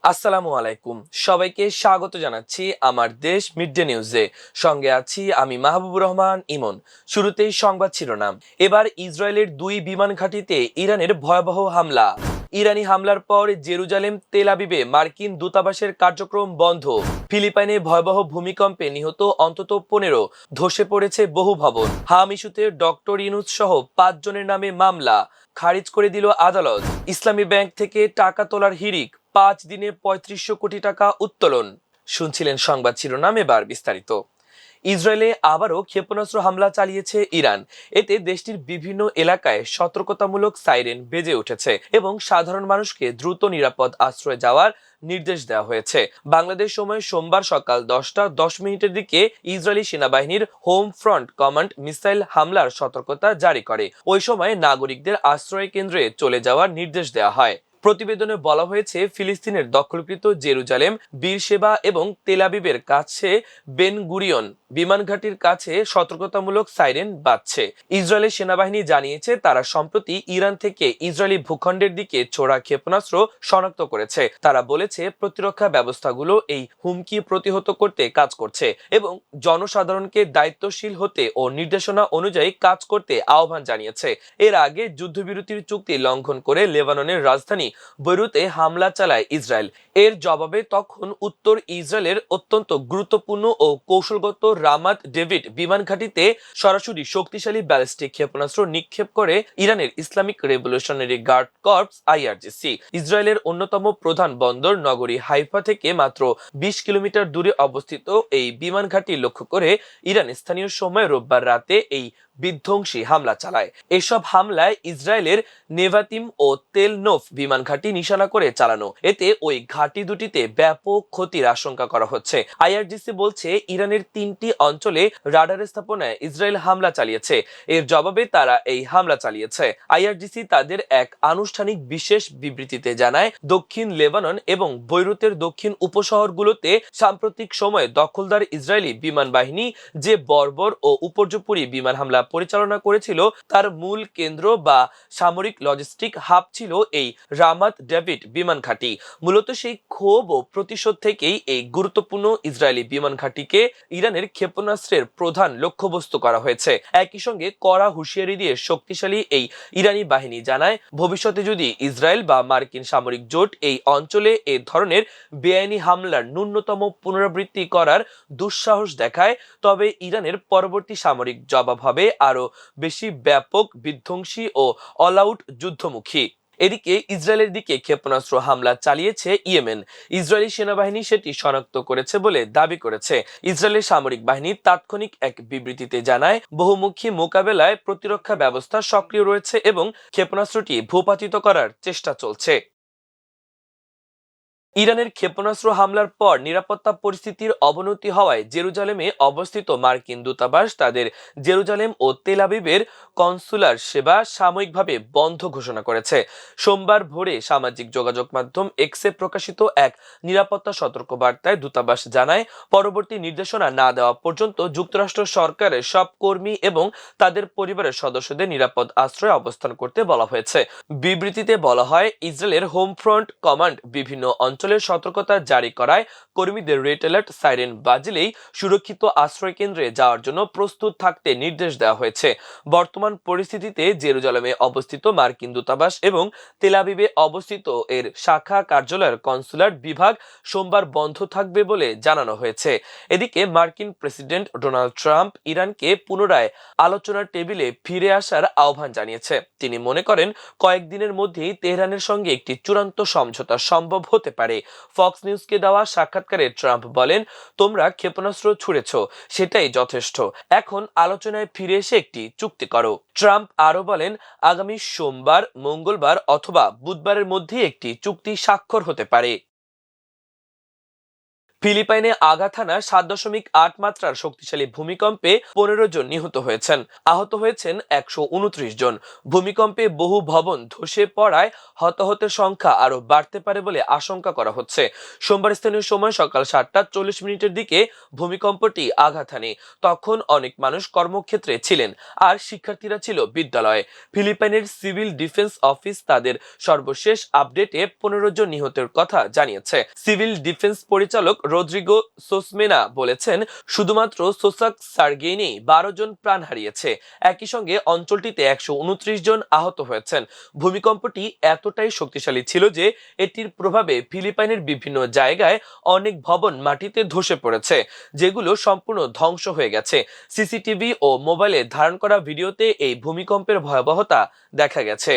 আসসালামু আলাইকুম, সবাইকে স্বাগত জানাচ্ছি আমার দেশ মিড ডে নিউজে। সঙ্গে আছি আমি মাহবুবুর রহমান ইমন। শুরুতেই সংবাদ শিরোনাম। এবার ইসরায়েলের 2 বিমান ঘাঁটিতে ইরানের ভয়াবহ হামলা। ইরানি হামলার পর জেরুজালেম তেল আবিবে মার্কিন দূতাবাসের কার্যক্রম বন্ধ। ফিলিপাইনে ভয়াবহ ভূমিকম্পে নিহত অন্তত 15, ধসে পড়েছে বহু ভবন। হাম ইস্যুতে ডক্টর ইউনূস সহ 5 জনের নামে মামলা খারিজ করে দিল আদালত। ইসলামী ব্যাংক থেকে টাকা তোলার হিড়িক, 5 দিনে 3500 কোটি টাকা উত্তোলন। শুনছিলেন সংবাদ শিরোনাম, এবার বিস্তারিত। ইসরায়েলে আবারও ক্ষেপণাস্ত্র হামলা চালিয়েছে ইরান। এতে দেশটির বিভিন্ন এলাকায় সতর্কতামূলক সাইরেন বেজে উঠেছে এবং সাধারণ মানুষকে দ্রুত নিরাপদ আশ্রয়ে যাওয়ার নির্দেশ দেওয়া হয়েছে। বাংলাদেশ সময় সোমবার সকাল 10টা 10 মিনিটের দিকে ইসরায়েলি সেনাবাহিনীর হোম ফ্রন্ট কমান্ড মিসাইল হামলার সতর্কতা জারি করে। ওই সময় নাগরিকদের আশ্রয় কেন্দ্রে চলে যাওয়ার নির্দেশ দেওয়া হয়। প্রতিবেদনে বলা হয়েছে, ফিলিস্তিনের দখলকৃত জেরুজালেম, বীরশেবা এবং তেল আবিবের কাছে বেন গুরিয়ন বিমান ঘাঁটির কাছে সতর্কতামূলক সাইরেন বাজছে। ইসরায়েলের সেনাবাহিনী জানিয়েছে, তারা সম্প্রতি ইরান থেকে ইসরায়েলি ভূখণ্ডের দিকে ছোড়া ক্ষেপণাস্ত্র শনাক্ত করেছে। তারা বলেছে, প্রতিরক্ষা ব্যবস্থাগুলো এই হুমকি প্রতিহত করতে কাজ করছে এবং জনসাধারণকে দায়িত্বশীল হতে ও নির্দেশনা অনুযায়ী কাজ করতে আহ্বান জানিয়েছে। এর আগে যুদ্ধবিরতির চুক্তি লঙ্ঘন করে লেবাননের রাজধানী বৈরুতে হামলা চালায় ইসরায়েল। এর জবাবে তখন উত্তর ইসরায়েলের অত্যন্ত গুরুত্বপূর্ণ ও কৌশলগত রামাত ডেভিড বিমান ঘাঁটিতে সরাসরি শক্তিশালী ব্যালিস্টিক ক্ষেপণাস্ত্র নিক্ষেপ করে ইরানের Islamic revolutionary guard corps IRGC. ইসরায়েলের অন্যতম প্রধান বন্দর নগরী হাইফা থেকে মাত্র 20 কিলোমিটার দূরে অবস্থিত এই বিমান ঘাঁটি লক্ষ্য করে ইরান স্থানীয় সময় রোববার রাতে এই বিধ্বংসী হামলা চালায়। এসব হামলায় ইসরায়েলের নেভাতিম ও তেল নোফ বিমান ঘাঁটি নিশানা করে চালানো। এতে ওই ঘাঁটি দুটিতে ব্যাপক ক্ষতির আশঙ্কা করা হচ্ছে। আইআরজিসি বলছে, ইরানের 3টি অঞ্চলে রাডার স্থাপনায় ইসরায়েল হামলা চালিয়েছে। এর জবাবে তারা এই হামলা চালিয়েছে। আইআরজিসি তাদের এক আনুষ্ঠানিক বিশেষ বিবৃতিতে জানায়, দক্ষিণ লেবানন এবং বৈরুতের দক্ষিণ উপশহরগুলোতে সাম্প্রতিক সময়ে দখলদার ইসরায়েলি বিমান বাহিনী যে বর্বর ও উপর্যুপরি বিমান হামলা পরিচালনা করেছিল, তার মূল কেন্দ্র বা সামরিক লজিস্টিক হাব ছিল এই রামাত ডেভিড বিমান ঘাঁটি। মূলত সেই ক্ষোভ ও প্রতিশোধ থেকেই এই গুরুত্বপূর্ণ ইসরায়েলি বিমান ঘাঁটিকে ইরানের ক্ষেপণাস্ত্রের প্রধান লক্ষ্যবস্তু করা হয়েছে। একই সঙ্গে কড়া হুঁশিয়ারি দিয়ে শক্তিশালী এই ইরানি বাহিনী জানায়, ভবিষ্যতে যদি ইসরায়েল বা মার্কিন সামরিক জোট এই অঞ্চলে এ ধরনের বেআইনি হামলার ন্যূনতম পুনরাবৃত্তি করার দুঃসাহস দেখায়, তবে ইরানের পরবর্তী সামরিক জবাব হবে আরো বেশি ব্যাপক, বিধ্বংসী ও অল আউট যুদ্ধমুখী। এদিকে ইসরায়েলের দিকে ক্ষেপণাস্ত্র হামলা চালিয়েছে ইয়েমেন। ইসরায়েলি সেনাবাহিনী সেটি শনাক্ত করেছে বলে দাবি করেছে। ইসরায়েলের সামরিক বাহিনী তাৎক্ষণিক এক বিবৃতিতে জানায়, বহুমুখী মোকাবেলায় প্রতিরক্ষা ব্যবস্থা সক্রিয় রয়েছে এবং ক্ষেপণাস্ত্রটি ভূপাতিত করার চেষ্টা চলছে। ইরানের ক্ষেপণাস্ত্র হামলার পর নিরাপত্তা পরিস্থিতির অবনতি হওয়ায় জেরুজালেমে অবস্থিত মার্কিন দূতাবাস তাদের জেরুজালেম ও তেল আবিবের কনসুলার সেবা সাময়িকভাবে বন্ধ ঘোষণা করেছে। সোমবার ভোরে সামাজিক যোগাযোগ মাধ্যম এক্সে প্রকাশিত এক নিরাপত্তা সতর্কবার্তায় দূতাবাস জানায়, পরবর্তী নির্দেশনা না দেওয়া পর্যন্ত যুক্তরাষ্ট্র সরকারের সব কর্মী এবং তাদের পরিবারের সদস্যদের নিরাপদ আশ্রয়ে অবস্থান করতে বলা হয়েছে। বিবৃতিতে বলা হয়, ইসরায়েলের হোম ফ্রন্ট কমান্ড বিভিন্ন অঞ্চলের সতর্কতা জারি করায় কর্মীদের রেড অ্যালার্ট সাইরেন বাজলেই সুরক্ষিত আশ্রয় কেন্দ্রে যাওয়ার জন্য প্রস্তুত থাকতে নির্দেশ দেওয়া হয়েছে। বর্তমান পরিস্থিতিতে জেরুজালেমে অবস্থিত মার্কিন দূতাবাস এবং তেল আবিবে অবস্থিত এর শাখা কার্যালয়ের কনসুলার বিভাগ সোমবার বন্ধ থাকবে বলে জানানো হয়েছে। এদিকে মার্কিন প্রেসিডেন্ট ডোনাল্ড ট্রাম্প ইরানকে পুনরায় আলোচনার টেবিলে ফিরে আসার আহ্বান জানিয়েছে। তিনি মনে করেন, কয়েকদিনের মধ্যেই তেহরানের সঙ্গে একটি চূড়ান্ত সমঝোতা সম্ভব হতে পারে। ফক্স নিউজকে দেওয়া সাক্ষাৎকারে ট্রাম্প বলেন, তোমরা ক্ষেপণাস্ত্র ছুড়েছ, সেটাই যথেষ্ট। এখন আলোচনায় ফিরে এসে একটি চুক্তি করো। ট্রাম্প আরো বলেন, আগামী সোমবার, মঙ্গলবার অথবা বুধবারের মধ্যে একটি চুক্তি স্বাক্ষর হতে পারে। ফিলিপাইনে আঘাত হানা 7.8 মাত্রার শক্তিশালী ভূমিকম্পে 15 জন নিহত হয়েছেন, আহত হয়েছেন 129 জন। ভূমিকম্পে বহু ভবন ধসে পড়ায় হতাহতের সংখ্যা আরো বাড়তে পারে বলে আশঙ্কা করা হচ্ছে। সোমবার স্থানীয় সময় সকাল 7:40 দিকে ভূমিকম্পটি আঘাত হানে। তখন অনেক মানুষ কর্মক্ষেত্রে ছিলেন আর শিক্ষার্থীরা ছিল বিদ্যালয়ে। ফিলিপাইনের সিভিল ডিফেন্স অফিস তাদের সর্বশেষ আপডেটে 15 জন নিহতের কথা জানিয়েছে। সিভিল ডিফেন্স পরিচালক রদ্রিগো সোসমেনা বলেছেন, শুধুমাত্র সোসাক সার্গেইনেই 12 জন প্রাণ হারিয়েছে। একই সঙ্গে অঞ্চলটিতে 129 জন আহত হয়েছেন। ভূমিকম্পটি এতটাই শক্তিশালী ছিল যে এটির প্রভাবে ফিলিপাইনের বিভিন্ন জায়গায় অনেক ভবন মাটিতে ধসে পড়েছে, যেগুলো সম্পূর্ণ ধ্বংস হয়ে গেছে। সিসিটিভি ও মোবাইলে ধারণ করা ভিডিওতে এই ভূমিকম্পের ভয়াবহতা দেখা গেছে।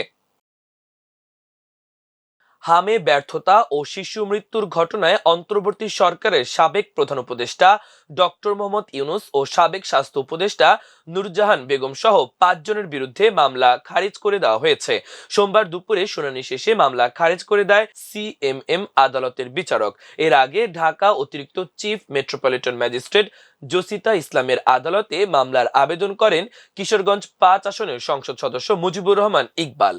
হামে ব্যর্থতা ও শিশু মৃত্যুর ঘটনায় অন্তর্বর্তী সরকারের সাবেক প্রধান উপদেষ্টা ডক্টর মোহাম্মদ ইউনূস ও সাবেক স্বাস্থ্য উপদেষ্টা নুরজাহান বেগম সহ 5 জনের বিরুদ্ধে মামলা খারিজ করে দেওয়া হয়েছে। সোমবার দুপুরে শুনানি শেষে মামলা খারিজ করে দেয় সিএমএম আদালতের বিচারক। এর আগে ঢাকা অতিরিক্ত চিফ মেট্রোপলিটন ম্যাজিস্ট্রেট জসিতা ইসলামের আদালতে মামলার আবেদন করেন কিশোরগঞ্জ 5 আসনের সংসদ সদস্য মুজিবুর রহমান ইকবাল।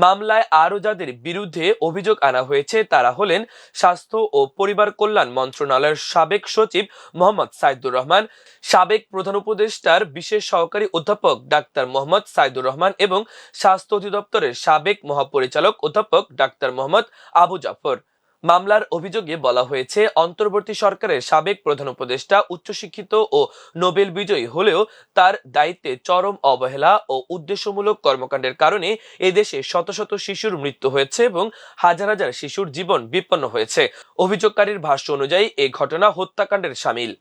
মামলায় আরও যাদের বিরুদ্ধে অভিযোগ আনা হয়েছে তারা হলেন স্বাস্থ্য ও পরিবার কল্যাণ মন্ত্রণালয়ের সাবেক সচিব মোহাম্মদ সাইদুর রহমান, সাবেক প্রধান উপদেষ্টার বিশেষ সহকারী অধ্যাপক ডাক্তার মোহাম্মদ সাইদুর রহমান এবং স্বাস্থ্য অধিদপ্তরের সাবেক মহাপরিচালক অধ্যাপক ডাক্তার মোহাম্মদ আবু জাফর। মামলার অভিযোগে বলা হয়েছে, অন্তর্বর্তী সরকারের সাবেক প্রধান উপদেষ্টা উচ্চশিক্ষিত ও নোবেল বিজয়ী হলেও তার দায়িত্বে চরম অবহেলা ও উদ্দেশ্যমূলক কর্মকাণ্ডের কারণে এদেশে শত শত শিশুর মৃত্যু হয়েছে এবং হাজার হাজার শিশুর জীবন বিপন্ন হয়েছে। অভিযোগকারীর ভাষ্য অনুযায়ী এই ঘটনা হত্যাকাণ্ডের শামিল।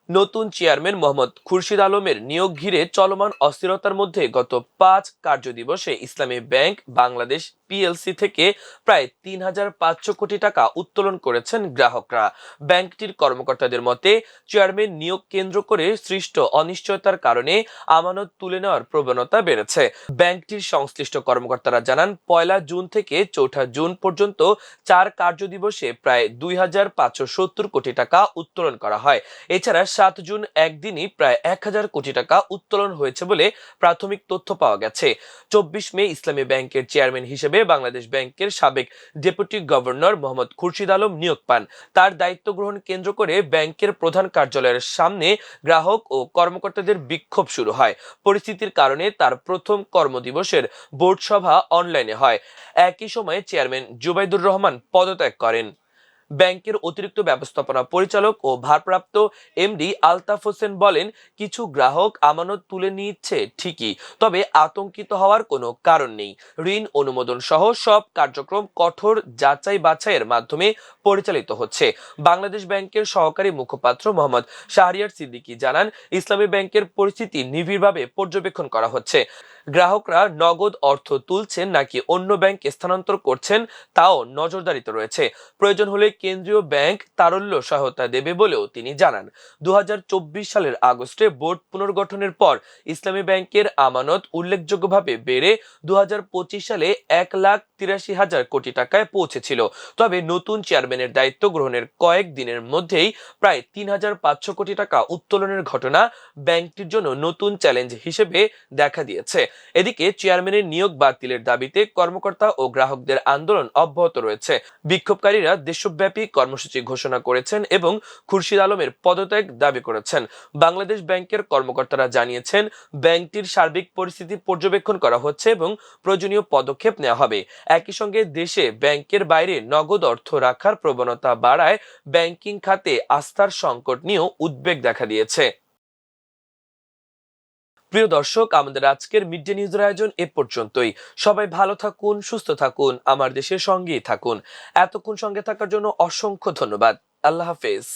নতুন চেয়ারম্যান মোহাম্মদ খুরশিদ আলমের নিয়োগ ঘিরে চলমান অস্থিরতার মধ্যে গত 5 কার্যদিবসে ইসলামী ব্যাংক বাংলাদেশ পিএলসি থেকে প্রায় 3,500 কোটি টাকা উত্তোলন করেছেন গ্রাহকরা। ব্যাংকটির কর্মকর্তাদের মতে, চেয়ারম্যান নিয়োগ কেন্দ্র করে সৃষ্ট অনিশ্চয়তার কারণে আমানত তুলে নেওয়ার প্রবণতা বেড়েছে। ব্যাংকটির সংশ্লিষ্ট কর্মকর্তারা জানান, 1 জুন থেকে 4 জুন পর্যন্ত 4 কার্যদিবসে প্রায় 2,570 কোটি টাকা উত্তোলন করা হয়। এছাড়া 7 জুন একদিনই প্রায় 1,000 কোটি টাকা উত্তোলন হয়েছে বলে প্রাথমিক তথ্য পাওয়া গেছে। 24 মে ইসলামী ব্যাংকের চেয়ারম্যান হিসেবে বাংলাদেশ ব্যাংকের সাবেক ডেপুটি গভর্নর মোহাম্মদ খুরশিদ আলম নিয়োগ পান। তার দায়িত্ব গ্রহণ কেন্দ্র করে ব্যাংকের প্রধান কার্যালয়ের সামনে গ্রাহক ও কর্মকর্তাদের বিক্ষোভ শুরু হয়। পরিস্থিতির কারণে তার প্রথম কর্মদিবসের বোর্ড সভা অনলাইনে হয়। একই সময়ে চেয়ারম্যান জুবাইদুর রহমান পদত্যাগ করেন। ব্যাংকের অতিরিক্ত ব্যবস্থাপনা পরিচালক ও ভারপ্রাপ্ত এমডি আলতাফ হোসেন বলেন, কিছু গ্রাহক আমানত তুলে নিচ্ছে ঠিকই, তবে আতঙ্কিত হওয়ার কোনো কারণ নেই। ঋণ অনুমোদন সহ সব কার্যক্রম কঠোর যাচাই বাছাইয়ের মাধ্যমে পরিচালিত হচ্ছে। বাংলাদেশ ব্যাংকের সহকারী মুখপাত্র মোহাম্মদ শাহরিয়ার সিদ্দিকী জানান, ইসলামী ব্যাংকের পরিস্থিতি নিবিড়ভাবে পর্যবেক্ষণ করা হচ্ছে। গ্রাহকরা নগদ অর্থ তুলছেন নাকি অন্য ব্যাংকে স্থানান্তর করছেন তাও নজরদারিতে রয়েছে। প্রয়োজন হলে কেন্দ্রীয় ব্যাংক তারল্য সহায়তা দেবে বলেও তিনি জানান। 2024 সালের আগস্টে বোর্ড পুনর্গঠনের পর ইসলামী ব্যাংকের আমানত উল্লেখযোগ্যভাবে বেড়ে 2025 সালে 1,83,000 কোটি টাকায় পৌঁছেছিল। তবে নতুন চেয়ারম্যানের দায়িত্ব গ্রহণের কয়েক দিনের মধ্যেই প্রায় 3,500 কোটি টাকা উত্তোলনের ঘটনা ব্যাংকটির জন্য নতুন চ্যালেঞ্জ হিসেবে দেখা দিয়েছে। এদিকে চেয়ারম্যানের নিয়োগ বাতিলের দাবিতে কর্মকর্তা ও গ্রাহকদের আন্দোলন অব্যাহত রয়েছে। বিক্ষোভকারীরা দেশব্যাপী কর্মসূচি ঘোষণা করেছেন এবং খুরশিদ আলমের পদত্যাগ দাবি করেছেন। বাংলাদেশ ব্যাংকের কর্মকর্তারা জানিয়েছেন, ব্যাংকটির সার্বিক পরিস্থিতি পর্যবেক্ষণ করা হচ্ছে এবং প্রয়োজনীয় পদক্ষেপ নেওয়া হবে। একই সঙ্গে দেশে ব্যাংকের বাইরে নগদ অর্থ রাখার প্রবণতা বাড়ায় ব্যাংকিং খাতে আস্থার সংকট নিয়েও উদ্বেগ দেখা দিয়েছে। প্রিয় দর্শক, আমাদের আজকের মিড ডে নিউজের আয়োজন এ পর্যন্তই। সবাই ভালো থাকুন, সুস্থ থাকুন, আমার দেশের সঙ্গেই থাকুন। এতক্ষণ সঙ্গে থাকার জন্য অসংখ্য ধন্যবাদ। আল্লাহ হাফেজ।